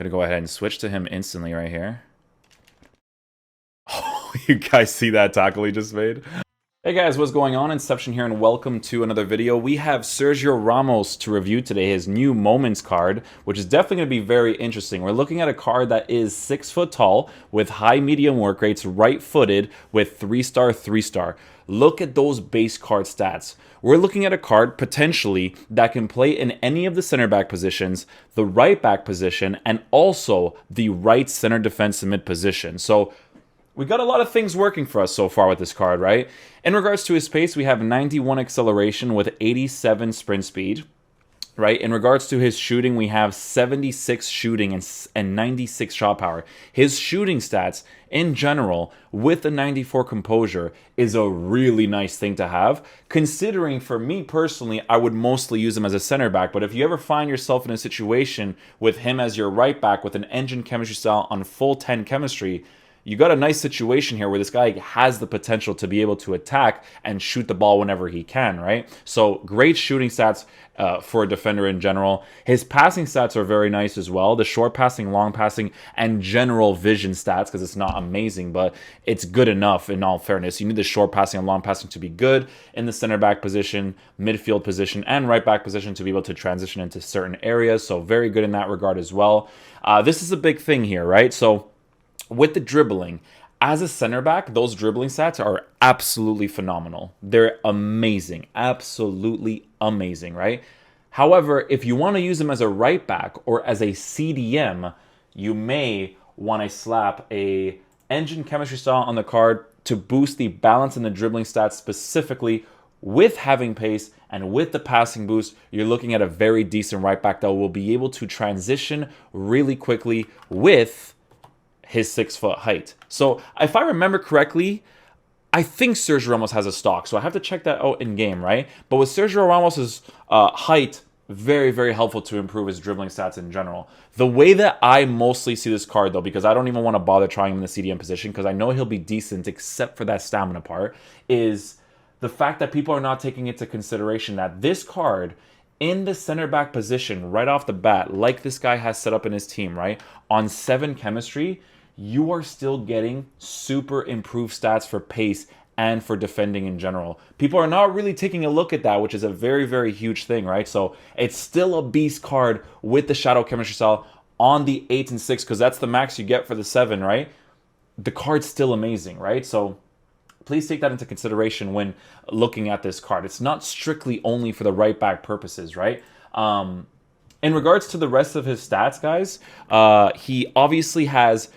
Gonna go ahead and switch to him instantly right here. Oh, you guys see that tackle he just made? Hey guys, what's going on? Inception here, and welcome to another video. We have Sergio Ramos to review today, his new Moments card, which is definitely going to be very interesting. We're looking at a card that is 6 foot tall, with high medium work rates, right-footed, with 3-star, 3-star. Look at those base card stats. We're looking at a card, potentially, that can play in any of the center back positions, the right back position, and also the right center defensive mid position. So, we got a lot of things working for us so far with this card, right? In regards to his pace, we have 91 acceleration with 87 sprint speed, right? In regards to his shooting, we have 76 shooting and 96 shot power. His shooting stats, in general, with the 94 composure, is a really nice thing to have, considering, for me personally, I would mostly use him as a center back. But if you ever find yourself in a situation with him as your right back with an engine chemistry style on full 10 chemistry, you got a nice situation here where this guy has the potential to be able to attack and shoot the ball whenever he can, right? So great shooting stats for a defender in general. His passing stats are very nice as well. The short passing, long passing, and general vision stats, because it's not amazing, but it's good enough in all fairness. You need the short passing and long passing to be good in the center back position, midfield position, and right back position to be able to transition into certain areas. So very good in that regard as well. This is a big thing here, right? So with the dribbling, as a center back, those dribbling stats are absolutely phenomenal. They're amazing, absolutely amazing, right? However, if you want to use them as a right back or as a CDM, you may want to slap a engine chemistry style on the card to boost the balance and the dribbling stats specifically. With having pace and with the passing boost, you're looking at a very decent right back that will be able to transition really quickly with his 6 foot height. So if I remember correctly, I think Sergio Ramos has a stock, so I have to check that out in game, right? But with Sergio Ramos's height, very, very helpful to improve his dribbling stats in general. The way that I mostly see this card, though, because I don't even want to bother trying him in the CDM position, because I know he'll be decent except for that stamina part, is the fact that people are not taking into consideration that this card in the center back position right off the bat, like this guy has set up in his team, right? On 7 chemistry, you are still getting super improved stats for pace and for defending in general. People are not really taking a look at that, which is a very, very huge thing, right? So it's still a beast card with the shadow chemistry style on the 8 and 6, because that's the max you get for the 7, right? The card's still amazing, right? So please take that into consideration when looking at this card. It's not strictly only for the right back purposes, right? In regards to the rest of his stats, guys, he obviously has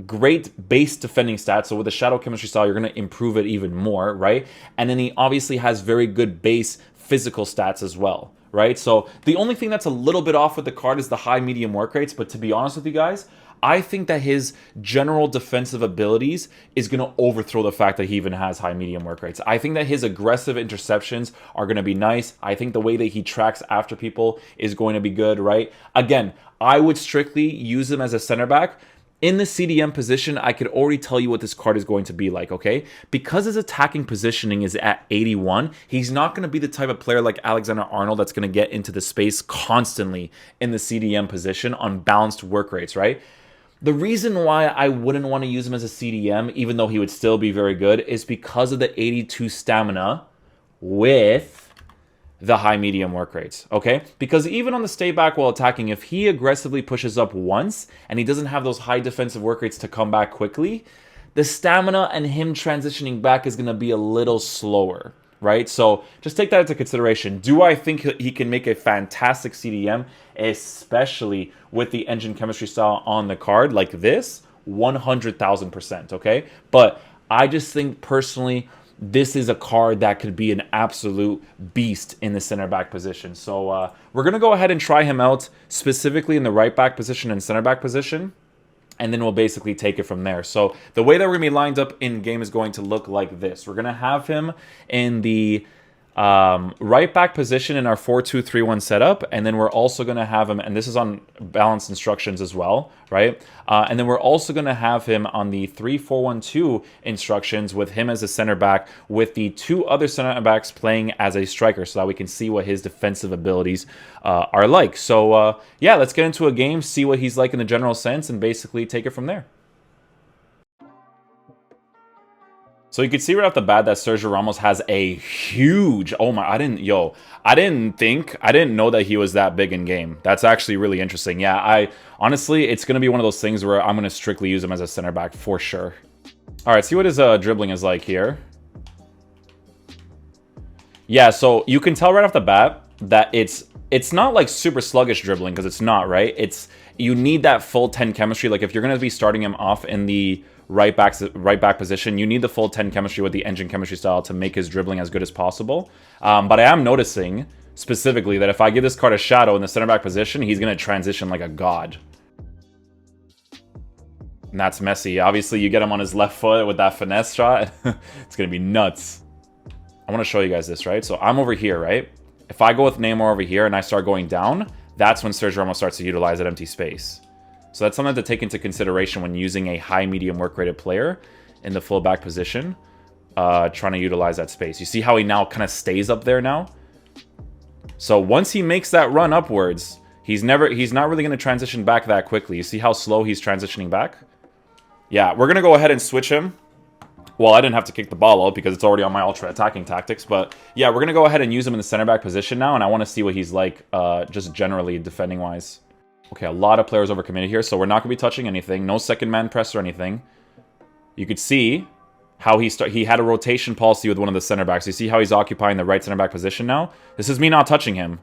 great base defending stats. So with the shadow chemistry style, you're going to improve it even more, right? And then he obviously has very good base physical stats as well, right? So the only thing that's a little bit off with the card is the high medium work rates. But to be honest with you guys, I think that his general defensive abilities is going to overthrow the fact that he even has high medium work rates. I think that his aggressive interceptions are going to be nice. I think the way that he tracks after people is going to be good, right? Again, I would strictly use him as a center back. In the CDM position, I could already tell you what this card is going to be like, okay? Because his attacking positioning is at 81, he's not going to be the type of player like Alexander-Arnold that's going to get into the space constantly in the CDM position on balanced work rates, right? The reason why I wouldn't want to use him as a CDM, even though he would still be very good, is because of the 82 stamina with the high medium work rates, okay? Because even on the stay back while attacking, if he aggressively pushes up once and he doesn't have those high defensive work rates to come back quickly, the stamina and him transitioning back is going to be a little slower, right? So just take that into consideration. Do I think he can make a fantastic CDM, especially with the engine chemistry style on the card like this? 100,000%, okay? But I just think personally, this is a card that could be an absolute beast in the center back position. So we're going to go ahead and try him out specifically in the right back position and center back position. And then we'll basically take it from there. So the way that we're going to be lined up in game is going to look like this. We're going to have him in the Right back position in our 4-2-3-1 setup, and then we're also going to have him, and this is on balanced instructions as well, right? And then we're also going to have him on the 3-4-1-2 instructions with him as a center back, with the two other center backs playing as a striker, so that we can see what his defensive abilities are like. So yeah, let's get into a game, see what he's like in the general sense, and basically take it from there. So you can see right off the bat that Sergio Ramos has a huge, oh my, I didn't know that he was that big in game. That's actually really interesting. Yeah, honestly, it's going to be one of those things where I'm going to strictly use him as a center back for sure. All right, see what his dribbling is like here. Yeah, so you can tell right off the bat that it's not like super sluggish dribbling, because it's not, right? You need that full 10 chemistry. Like if you're going to be starting him off in the right back position, you need the full 10 chemistry with the engine chemistry style to make his dribbling as good as possible. But I am noticing specifically that if I give this card a shadow in the center back position, he's going to transition like a god. And that's Messi. Obviously, you get him on his left foot with that finesse shot. It's going to be nuts. I want to show you guys this, right? So I'm over here, right? If I go with Neymar over here and I start going down, that's when Sergio Ramos starts to utilize that empty space. So that's something to take into consideration when using a high-medium work-rated player in the full-back position, trying to utilize that space. You see how he now kind of stays up there now? So once he makes that run upwards, he's not really going to transition back that quickly. You see how slow he's transitioning back? Yeah, we're going to go ahead and switch him. Well, I didn't have to kick the ball out because it's already on my ultra-attacking tactics. But yeah, we're going to go ahead and use him in the center-back position now, and I want to see what he's like just generally defending-wise. Okay, a lot of players overcommitted here, so we're not going to be touching anything. No second man press or anything. You could see how he had a rotation policy with one of the center backs. You see how he's occupying the right center back position now? This is me not touching him.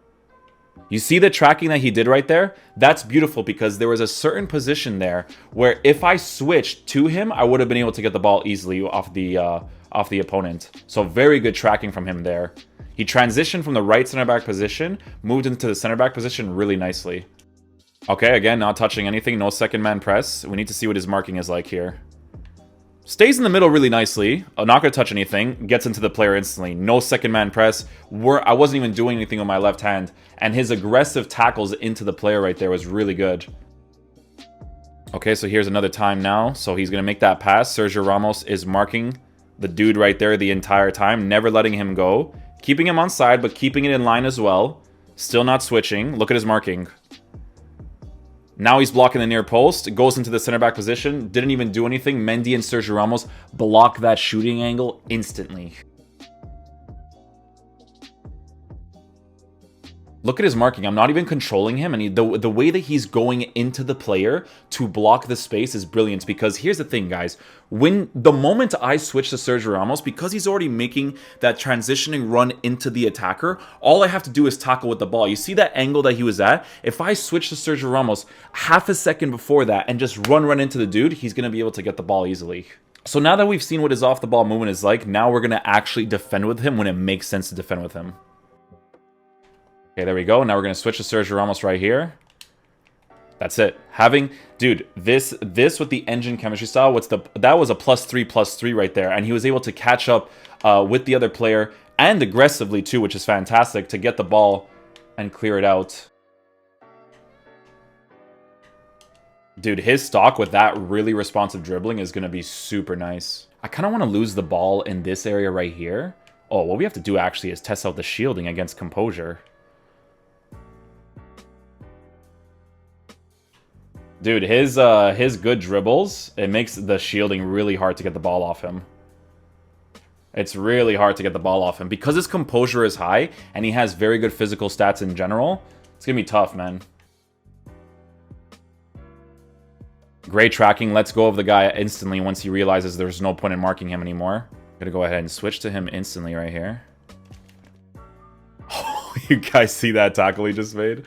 You see the tracking that he did right there? That's beautiful, because there was a certain position there where if I switched to him, I would have been able to get the ball easily off the opponent. So very good tracking from him there. He transitioned from the right center back position, moved into the center back position really nicely. Okay, again, not touching anything. No second man press. We need to see what his marking is like here. Stays in the middle really nicely. Not going to touch anything. Gets into the player instantly. No second man press. I wasn't even doing anything with my left hand. And his aggressive tackles into the player right there was really good. Okay, so here's another time now. So he's going to make that pass. Sergio Ramos is marking the dude right there the entire time. Never letting him go. Keeping him on side, but keeping it in line as well. Still not switching. Look at his marking. Now he's blocking the near post. Goes into the center back position. Didn't even do anything. Mendy and Sergio Ramos block that shooting angle instantly. Look at his marking. I'm not even controlling him. And the way that he's going into the player to block the space is brilliant. Because here's the thing, guys. The moment I switch to Sergio Ramos, because he's already making that transitioning run into the attacker, all I have to do is tackle with the ball. You see that angle that he was at? If I switch to Sergio Ramos half a second before that and just run into the dude, he's going to be able to get the ball easily. So now that we've seen what his off-the-ball movement is like, now we're going to actually defend with him when it makes sense to defend with him. Okay, there we go. Now we're going to switch to Sergio Ramos right here. That's it. Dude, this with the engine chemistry style, that was a +3/+3 right there. And he was able to catch up with the other player and aggressively too, which is fantastic, to get the ball and clear it out. Dude, his stock with that really responsive dribbling is going to be super nice. I kind of want to lose the ball in this area right here. Oh, what we have to do actually is test out the shielding against composure. Dude, his good dribbles, it makes the shielding really hard to get the ball off him. It's really hard to get the ball off him. Because his composure is high, and he has very good physical stats in general, it's going to be tough, man. Great tracking. Let's go of the guy instantly once he realizes there's no point in marking him anymore. I'm going to go ahead and switch to him instantly right here. Oh, you guys see that tackle he just made?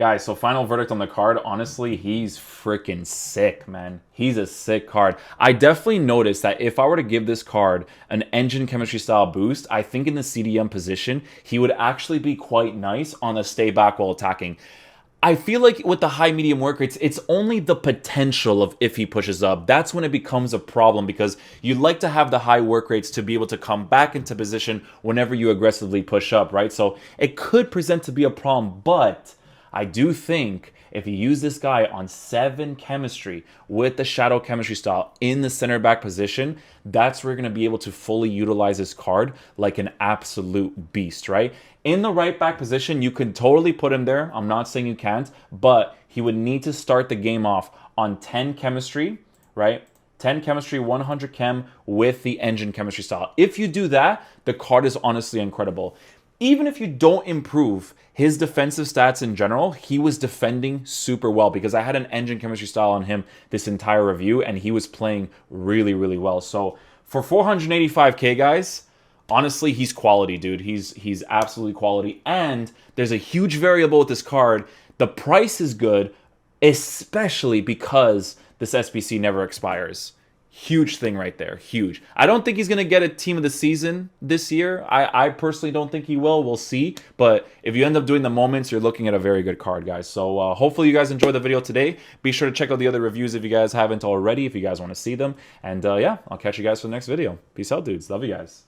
Guys, so final verdict on the card. Honestly, he's freaking sick, man. He's a sick card. I definitely noticed that if I were to give this card an engine chemistry style boost, I think in the CDM position, he would actually be quite nice on the stay back while attacking. I feel like with the high medium work rates, it's only the potential of if he pushes up. That's when it becomes a problem, because you'd like to have the high work rates to be able to come back into position whenever you aggressively push up, right? So it could present to be a problem, but I do think if you use this guy on 7 chemistry with the shadow chemistry style in the center back position, that's where you're going to be able to fully utilize this card like an absolute beast, right? In the right back position, you can totally put him there. I'm not saying you can't, but he would need to start the game off on 10 chemistry, right? 10 chemistry, 100 chem with the engine chemistry style. If you do that, the card is honestly incredible. Even if you don't improve his defensive stats in general, he was defending super well, because I had an engine chemistry style on him this entire review, and he was playing really, really well. So for 485k, guys, honestly, he's quality, dude. He's absolutely quality. And there's a huge variable with this card. The price is good, especially because this SBC never expires. Huge thing right there. Huge. I don't think he's going to get a team of the season this year. I personally don't think he will. We'll see. But if you end up doing the moments, you're looking at a very good card, guys. So hopefully you guys enjoyed the video today. Be sure to check out the other reviews if you guys haven't already, if you guys want to see them. And yeah, I'll catch you guys for the next video. Peace out, dudes. Love you guys.